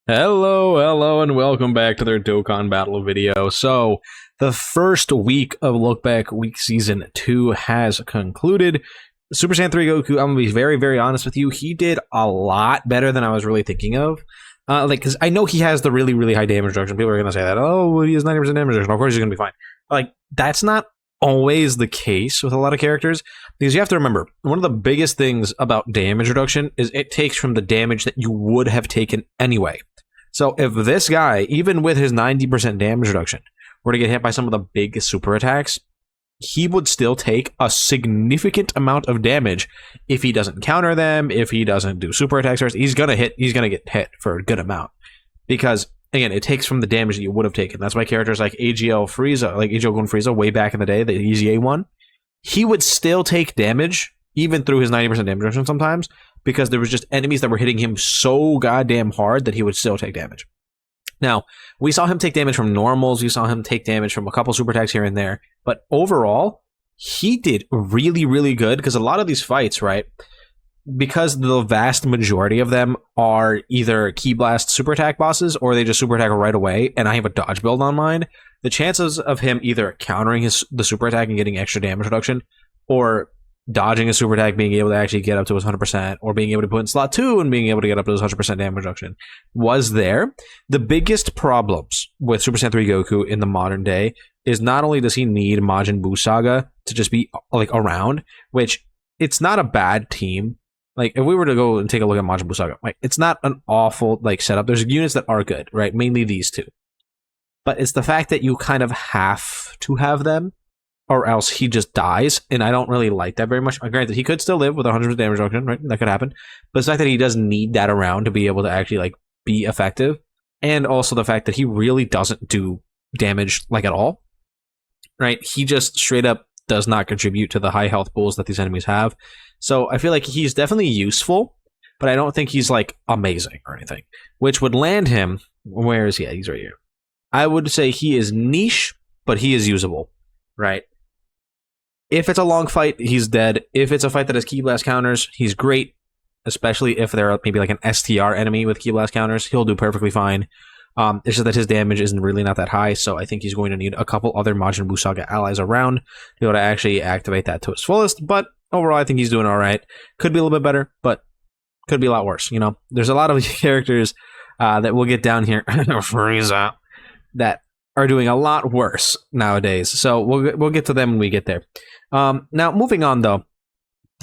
Hello, and welcome back to their Dokkan battle video. So, the first week of Look Back Week Season 2 has concluded. Super Saiyan 3 Goku, I'm gonna be very honest with you, he did a lot better than I was really thinking of. Because I know he has the really high damage reduction. People are gonna say that, oh, he has 90% damage reduction, of course he's gonna be fine. Like, that's not always the case with a lot of characters, because you have to remember, one of the biggest things about damage reduction is it takes from the damage that you would have taken anyway. So if this guy, even with his 90% damage reduction, were to get hit by some of the big super attacks, he would still take a significant amount of damage if he doesn't counter them, if he doesn't do super attacks first. He's gonna get hit for a good amount. Because again, it takes from the damage that you would have taken. That's why characters like AGL Frieza, like AGL Gun Frieza way back in the day, the EZA one, he would still take damage, even through his 90% damage reduction sometimes, because there was just enemies that were hitting him so goddamn hard that he would still take damage. Now, we saw him take damage from normals, we saw him take damage from a couple super attacks here and there, but overall, he did really good, because a lot of these fights, right, because the vast majority of them are either Ki Blast super attack bosses, or they just super attack right away, and I have a dodge build on mine, the chances of him either countering the super attack and getting extra damage reduction, or dodging a super attack, being able to actually get up to his 100%, or being able to put in slot 2 and being able to get up to his 100% damage reduction, was there. The biggest problems with Super Saiyan 3 Goku in the modern day is not only does he need Majin Buu Saga to just be like around, which it's not a bad team. Like, if we were to go and take a look at Majin Buu Saga, like, it's not an awful like setup. There's units that are good, right? Mainly these two. But it's the fact that you kind of have to have them, or else he just dies, and I don't really like that very much. Granted, he could still live with 100% damage reduction, right? That could happen. But it's the fact that he does need that around to be able to actually like be effective, and also the fact that he really doesn't do damage like at all, right? He just straight up does not contribute to the high health pools that these enemies have. So I feel like he's definitely useful, but I don't think he's like amazing or anything, which would land him. Where is he at? He's right here. I would say he is niche, but he is usable, right? If it's a long fight, he's dead. If it's a fight that has Ki Blast counters, he's great. Especially if they're maybe like an STR enemy with Ki Blast counters, he'll do perfectly fine. It's just that his damage isn't really not that high, so I think he's going to need a couple other Majin Buu Saga allies around to be able to actually activate that to its fullest. But overall, I think he's doing all right. Could be a little bit better, but could be a lot worse. You know, there's a lot of characters that we'll get down here, Frieza, that are doing a lot worse nowadays. So we'll get to them when we get there. Now, moving on, though,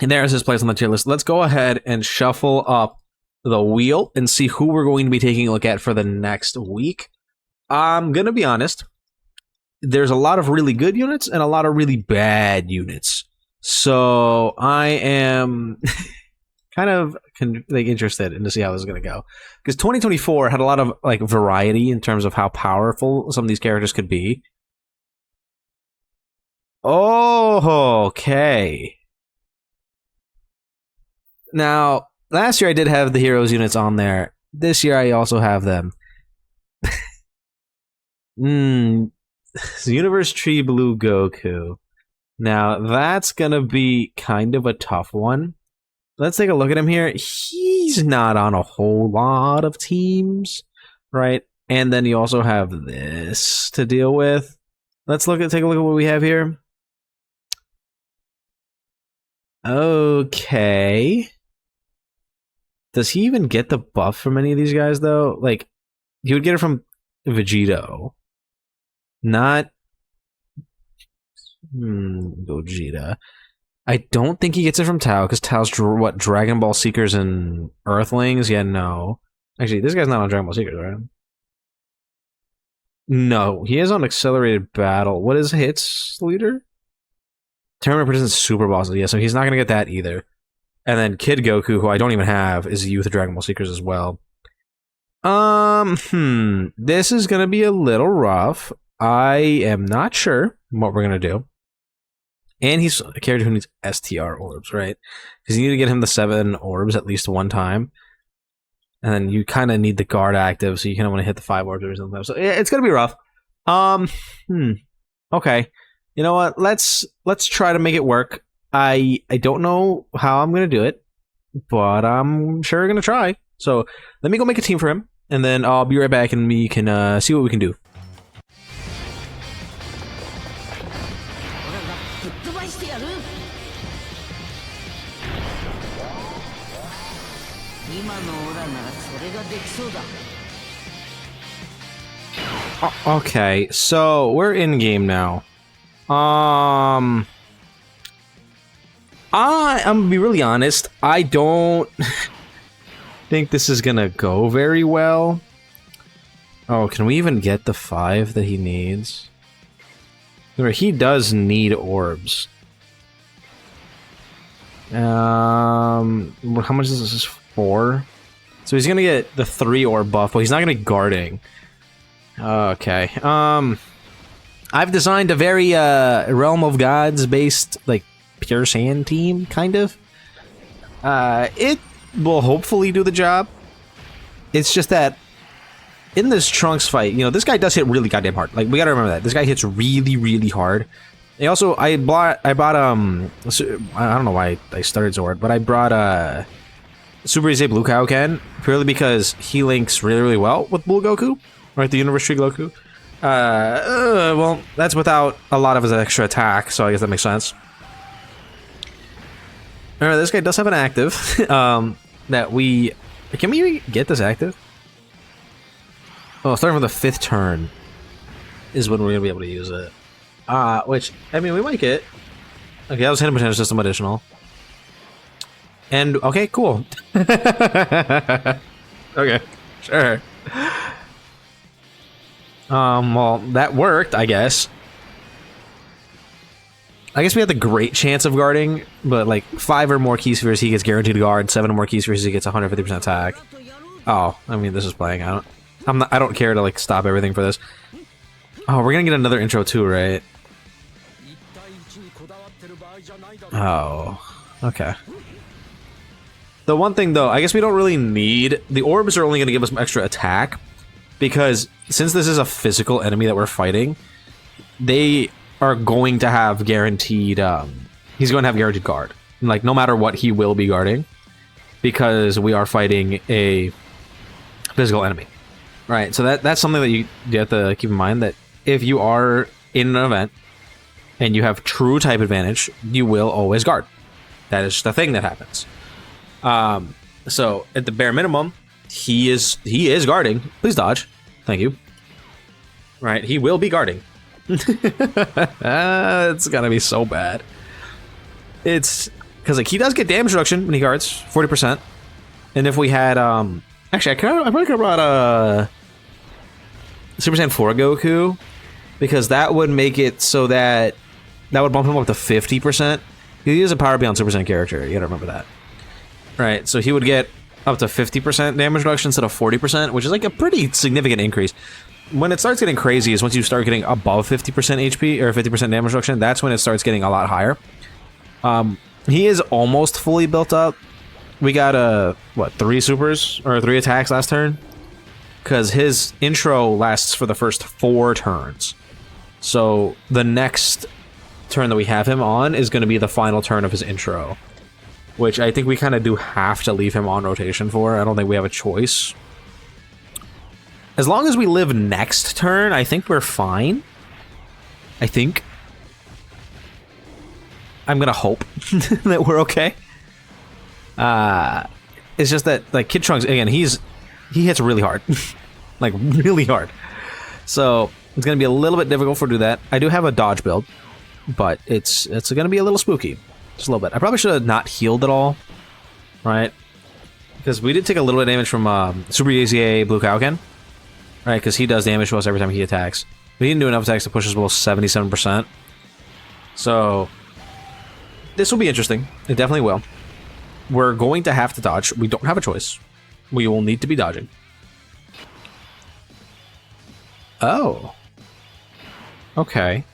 and there's his place on the tier list. Let's go ahead and shuffle up the wheel and see who we're going to be taking a look at for the next week. I'm going to be honest. There's a lot of really good units and a lot of really bad units. So I am kind of interested in to see how this is going to go. Because 2024 had a lot of like variety in terms of how powerful some of these characters could be. Oh, okay. Now, last year I did have the heroes units on there. This year I also have them. Universe Tree Blue Goku. Now, that's gonna be kind of a tough one. Let's take a look at him here. He's not on a whole lot of teams, right? And then you also have this to deal with. Let's take a look at what we have here. Okay. Does he even get the buff from any of these guys, though? Like, he would get it from Vegito. Not Gogeta. I don't think he gets it from Tao, because Tao's what, Dragon Ball Seekers and Earthlings? Yeah, no. Actually, this guy's not on Dragon Ball Seekers, right? No, he is on Accelerated Battle. What is Hits Leader? Tournament Participant Super Bosses. Yeah, so he's not going to get that either. And then Kid Goku, who I don't even have, is Youth of Dragon Ball Seekers as well. This is going to be a little rough. I am not sure what we're going to do. And he's a character who needs STR orbs, right? Because you need to get him the 7 orbs at least one time. And then you kind of need the guard active, so you kind of want to hit the 5 orbs every single time. So yeah, it's going to be rough. Okay. You know what? Let's try to make it work. I don't know how I'm going to do it, but I'm sure going to try. So let me go make a team for him. and then I'll be right back and we can see what we can do. Okay, so we're in game now. I'm gonna be really honest, I don't think this is gonna go very well. Oh, can we even get the 5 that he needs? He does need orbs. How much is this? 4? So he's gonna get the 3 orb buff, but he's not gonna be guarding. Okay. I've designed a very Realm of Gods based like pure sand team, kind of. It will hopefully do the job. It's just that in this Trunks fight, you know, this guy does hit really goddamn hard. Like, we gotta remember that. This guy hits really, really hard. And also, I brought I don't know why I started Zord, but I brought Super Easy Blue Kaioken purely because he links really, really well with Blue Goku, right? The Universe Tree Goku. Well, that's without a lot of his extra attack, so I guess that makes sense. Alright, this guy does have an active, that we... Can we get this active? Oh, starting with the 5th turn is when we're gonna be able to use it. Which, I mean, we might get... Okay, that was Hidden Potential System additional. And, okay, cool. Okay, sure. Well, that worked, I guess. I guess we had the great chance of guarding, but like 5 or more key spheres he gets guaranteed to guard, 7 or more key spheres he gets 150% attack. Oh, I mean, this is playing. I don't care to like stop everything for this. Oh, we're gonna get another intro too, right? Oh, okay. The one thing though, I guess we don't really need... The orbs are only gonna give us some extra attack, because since this is a physical enemy that we're fighting, they are going to have guaranteed, he's going to have guaranteed guard. Like, no matter what, he will be guarding, because we are fighting a physical enemy. Right, so that's something that you have to keep in mind, that if you are in an event, and you have true type advantage, you will always guard. That is the thing that happens. So, at the bare minimum, he is guarding. Please dodge. Thank you. Right, he will be guarding. It's gonna be so bad. It's because like he does get damage reduction when he guards 40%, and if we had actually I probably could have brought Super Saiyan 4 Goku, because that would make it so that would bump him up to 50%. He is a Power Beyond Super Saiyan character. You gotta remember that. Right, so he would get up to 50% damage reduction instead of 40%, which is like a pretty significant increase. When it starts getting crazy is once you start getting above 50% HP or 50% damage reduction. That's when it starts getting a lot higher. He is almost fully built up. We got what, 3 supers or 3 attacks last turn, because his intro lasts for the first 4 turns. So the next turn that we have him on is going to be the final turn of his intro, which I think we kind of do have to leave him on rotation for. I don't think we have a choice. As long as we live next turn, I think we're fine. I think. I'm gonna hope that we're okay. It's just that, like, Kid Trunks, again, he hits really hard. Like, really hard. So, it's gonna be a little bit difficult for do that. I do have a dodge build, but it's gonna be a little spooky. Just a little bit. I probably should have not healed at all. Right? Because we did take a little bit of damage from Super Easy Blue Kaioken. Right, because he does damage to us every time he attacks. We didn't do enough attacks to push us below 77%. So, this will be interesting. It definitely will. We're going to have to dodge. We don't have a choice. We will need to be dodging. Oh. Okay.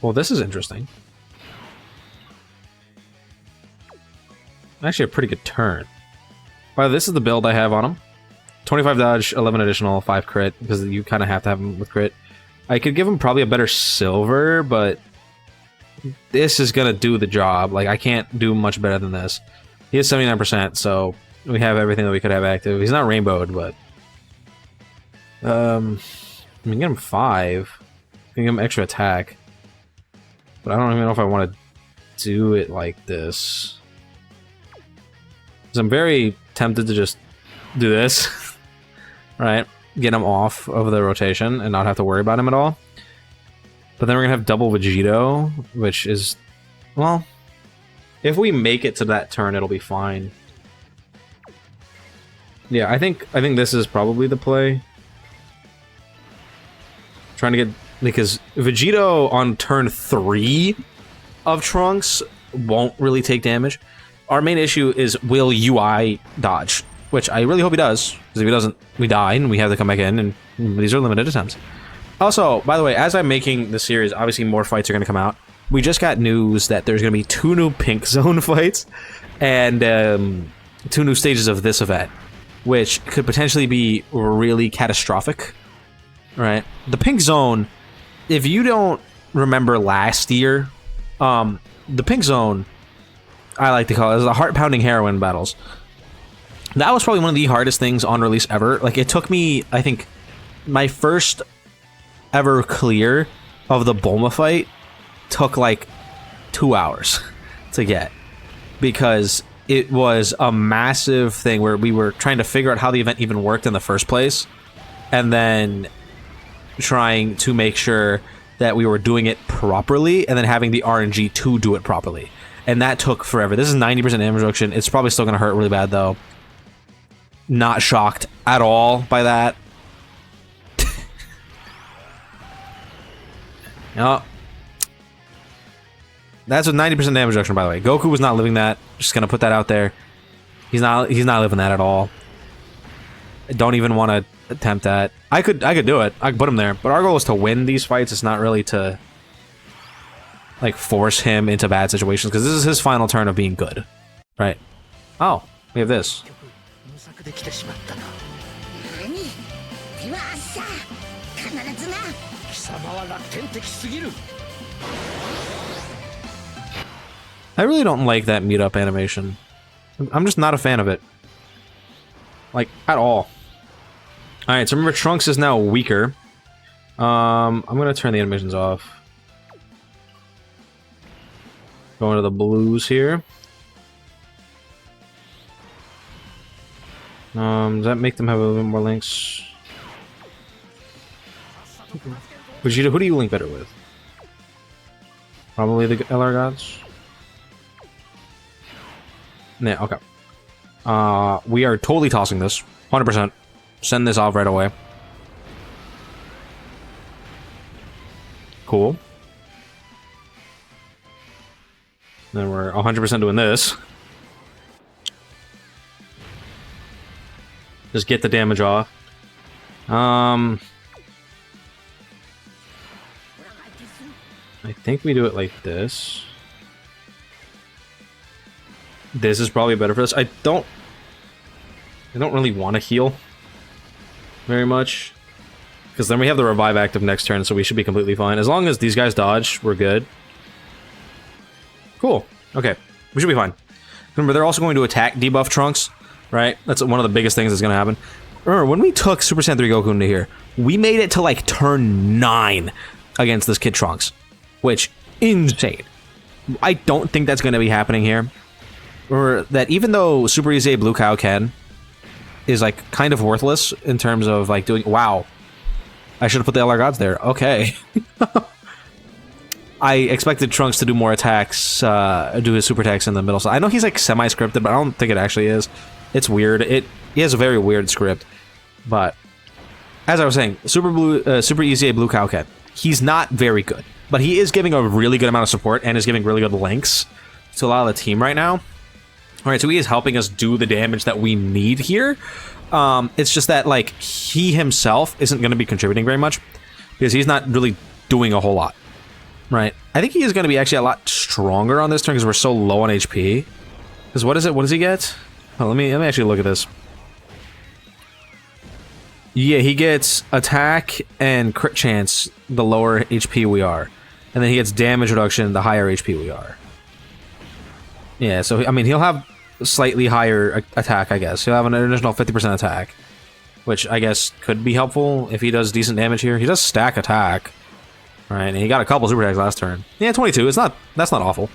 Well, this is interesting. Actually, a pretty good turn. Wow, this is the build I have on him. 25 dodge, 11 additional, 5 crit, because you kind of have to have him with crit. I could give him probably a better silver, but this is going to do the job. Like, I can't do much better than this. He has 79%, so we have everything that we could have active. He's not rainbowed, but I mean, get him 5. I can give him extra attack. But I don't even know if I want to do it like this. Because I'm very tempted to just do this. Right? Get him off of the rotation and not have to worry about him at all. But then we're gonna have double Vegito, which is... Well... If we make it to that turn, it'll be fine. Yeah, I think this is probably the play. Trying to get... Because Vegito on turn 3 of Trunks won't really take damage. Our main issue is, will UI dodge? Which I really hope he does. Because if he doesn't, we die and we have to come back in, and these are limited attempts. Also, by the way, as I'm making the series, obviously more fights are going to come out. We just got news that there's going to be 2 new Pink Zone fights and 2 new stages of this event, which could potentially be really catastrophic. Right? The Pink Zone, if you don't remember last year, the Pink Zone, I like to call it, is the heart-pounding heroin battles. That was probably one of the hardest things on release ever. Like, it took me, I think, my first ever clear of the Bulma fight took like 2 hours to get, because it was a massive thing where we were trying to figure out how the event even worked in the first place, and then trying to make sure that we were doing it properly, and then having the RNG to do it properly. And that took forever. This is 90% damage reduction. It's probably still going to hurt really bad, though. Not shocked at all by that. Oh. That's a 90% damage reduction, by the way. Goku was not living that. Just gonna put that out there. He's not living that at all. I don't even want to attempt that. I could do it. I could put him there. But our goal is to win these fights. It's not really to like force him into bad situations, because this is his final turn of being good. Right? Oh, we have this. I really don't like that meet-up animation. I'm just not a fan of it. Like, at all. Alright, so remember, Trunks is now weaker. I'm gonna turn the animations off. Going to the blues here. Does that make them have a little bit more links? Vegeta, who do you link better with? Probably the LR gods? Yeah, okay. We are totally tossing this. 100%. Send this off right away. Cool. Then we're 100% doing this. Just get the damage off. I think we do it like this. This is probably better for us. I don't really want to heal very much, because then we have the revive active next turn, so we should be completely fine. As long as these guys dodge, we're good. Cool. Okay. We should be fine. Remember, they're also going to attack debuff Trunks, right? That's one of the biggest things that's going to happen. Remember, when we took Super Saiyan 3 Goku into here, we made it to, like, turn 9 against this kid Trunks, which, insane. I don't think that's going to be happening here. Or that even though Super Easy Blue Cow Ken is, like, kind of worthless in terms of, like, doing... Wow. I should have put the LR Gods there. Okay. I expected Trunks to do more attacks, do his super attacks in the middle. So I know he's, like, semi-scripted, but I don't think it actually is. It's weird. He has a very weird script. But, as I was saying, Super Easy Blue Cow Ken, he's not very good. But he is giving a really good amount of support and is giving really good links to a lot of the team right now. Alright, so he is helping us do the damage that we need here. It's just that, like, he himself isn't going to be contributing very much, because he's not really doing a whole lot. Right? I think he is going to be actually a lot stronger on this turn, because we're so low on HP. Because what is it? What does he get? Oh, let me actually look at this. Yeah, he gets attack and crit chance the lower HP we are. And then he gets damage reduction the higher HP we are. Yeah, so, I mean, he'll have slightly higher attack, I guess. He'll have an additional 50% attack. which I guess could be helpful if he does decent damage here. He does stack attack, right? And he got a couple super attacks last turn. Yeah, 22. That's not awful,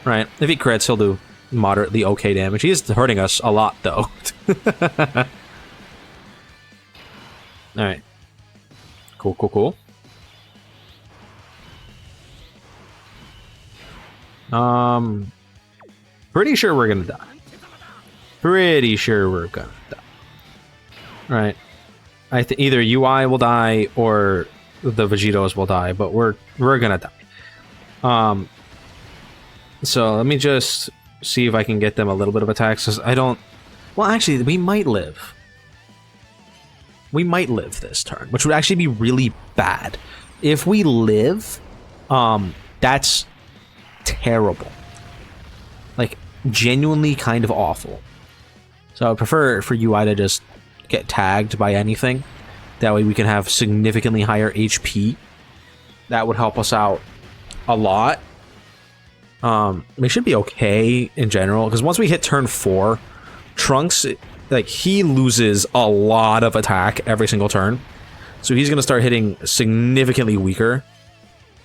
right? If he crits, he'll do moderately okay damage. He is hurting us a lot, though. All right. Cool, cool, cool. Pretty sure we're gonna die. Pretty sure we're gonna die. All right. I think either UI will die or the Vegetos will die, but we're gonna die. So let me just see if I can get them a little bit of attacks. 'Cause I don't. Well, actually, we might live. We might live this turn, which would actually be really bad. If we live, that's terrible. Like, genuinely kind of awful. So I would prefer for UI to just get tagged by anything. That way we can have significantly higher HP. That would help us out a lot. We should be okay in general, because once we hit turn 4, Trunks, like, he loses a lot of attack every single turn. So he's going to start hitting significantly weaker.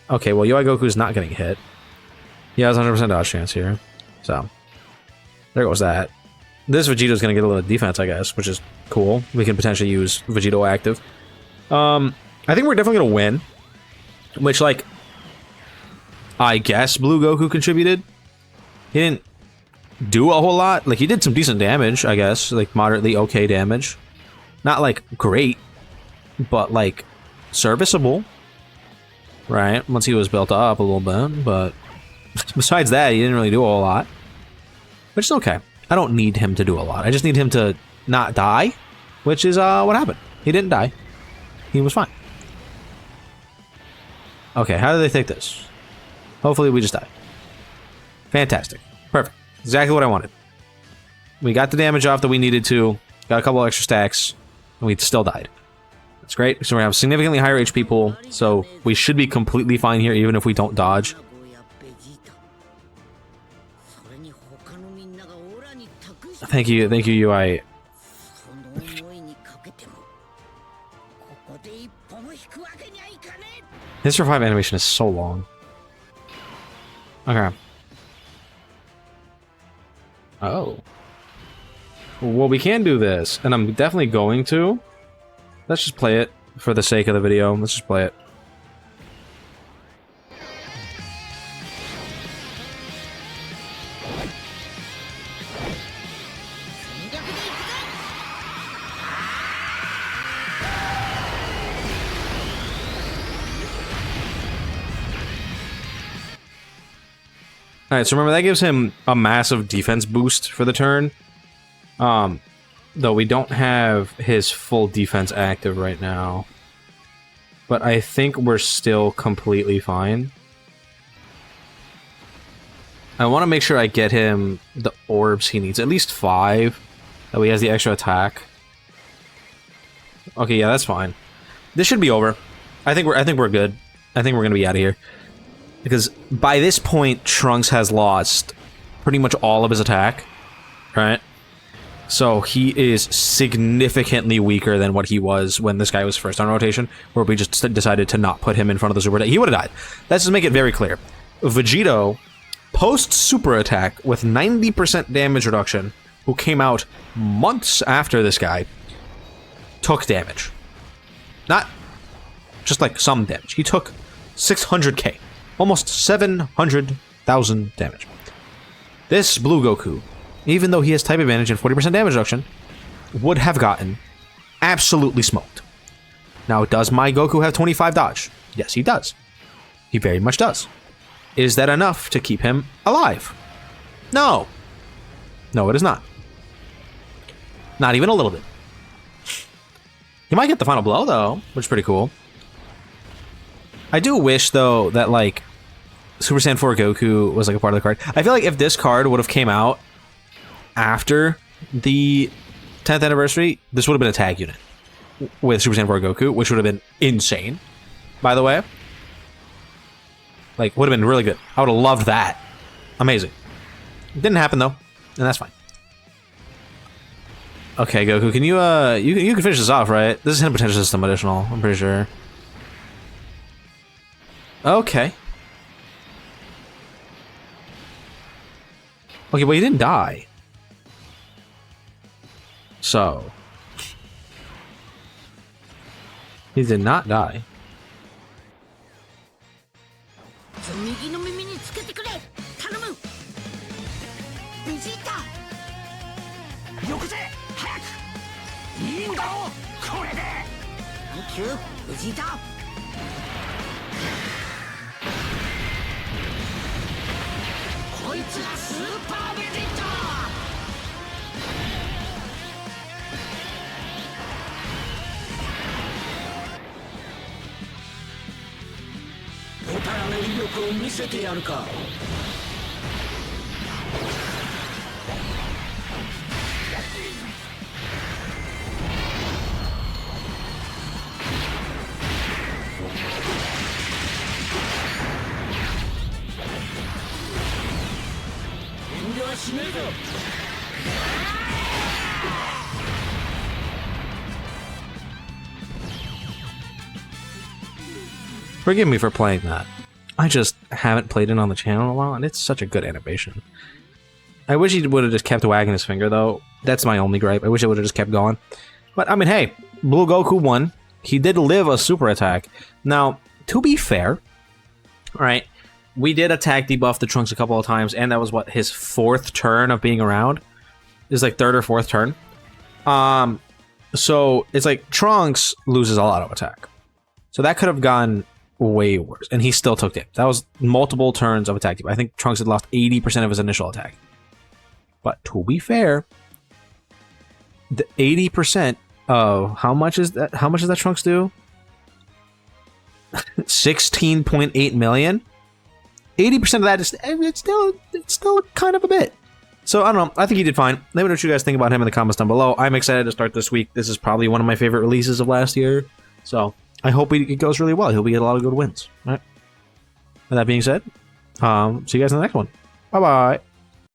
Okay, well, UI Goku's not getting hit. He has 100% dodge chance here. So, there goes that. This Vegeto's going to get a little defense, I guess, which is cool. We can potentially use Vegeto active. I think we're definitely going to win. Which, like, I guess Blue Goku contributed. He didn't do a whole lot. Like, he did some decent damage, I guess. Like, moderately okay damage. Not, like, great. But, like, serviceable. Right? Once he was built up a little bit. But besides that, he didn't really do a whole lot. Which is okay. I don't need him to do a lot. I just need him to not die. Which is what happened. He didn't die. He was fine. Okay, how do they take this? Hopefully we just die. Fantastic. Perfect. Exactly what I wanted. We got the damage off that we needed to. Got a couple extra stacks. And we still died. That's great. So we have significantly higher HP pool. So we should be completely fine here even if we don't dodge. Thank you, UI. His revive animation is so long. Okay. Oh. Well, we can do this, and I'm definitely going to. Let's just play it for the sake of the video. Let's just play it. Alright, so remember that gives him a massive defense boost for the turn. Though we don't have his full defense active right now. But I think we're still completely fine. I want to make sure I get him the orbs he needs. At least 5. That way he has the extra attack. Okay, yeah, that's fine. This should be over. I think we're good. I think we're gonna be out of here. Because by this point, Trunks has lost pretty much all of his attack, right? So he is significantly weaker than what he was when this guy was first on rotation, where we just decided to not put him in front of the super attack. He would have died. Let's just make it very clear. Vegeto, post-super attack with 90% damage reduction, who came out months after this guy, took damage. Not just like some damage. He took 600k. Almost 700,000 damage. This Blue Goku, even though he has type advantage and 40% damage reduction, would have gotten absolutely smoked. Now, does my Goku have 25 dodge? Yes, he does. He very much does. Is that enough to keep him alive? No. No, it is not. Not even a little bit. He might get the final blow, though, which is pretty cool. I do wish, though, that, like, Super Saiyan 4 Goku was, like, a part of the card. I feel like if this card would have came out after the 10th anniversary, this would have been a tag unit with Super Saiyan 4 Goku, which would have been insane, by the way. Like, would have been really good. I would have loved that. Amazing. It didn't happen, though, and that's fine. Okay, Goku, can you you can finish this off, right? This is hidden potential system additional, I'm pretty sure. Okay. Okay, well, he didn't die. So. He did not die. Forgive me for playing that. I just haven't played it on the channel in a while, and it's such a good animation. I wish he would have just kept wagging his finger, though. That's my only gripe. I wish it would have just kept going. But, I mean, hey, Blue Goku won. He did live a super attack. Now, to be fair, alright, we did attack debuff the Trunks a couple of times, and that was, what, his 4th turn of being around? His, like, 3rd or 4th turn. So, it's like, Trunks loses a lot of attack. So that could have gone way worse, and he still took it. That was multiple turns of attack. I think Trunks had lost 80% of his initial attack. But to be fair, the 80% of how much is that? How much does that Trunks do? 16.8 million. 80% of that is it's still kind of a bit. So I don't know. I think he did fine. Let me know what you guys think about him in the comments down below. I'm excited to start this week. This is probably one of my favorite releases of last year. So I hope it goes really well. I hope we get a lot of good wins. All right. With that being said, see you guys in the next one. Bye-bye.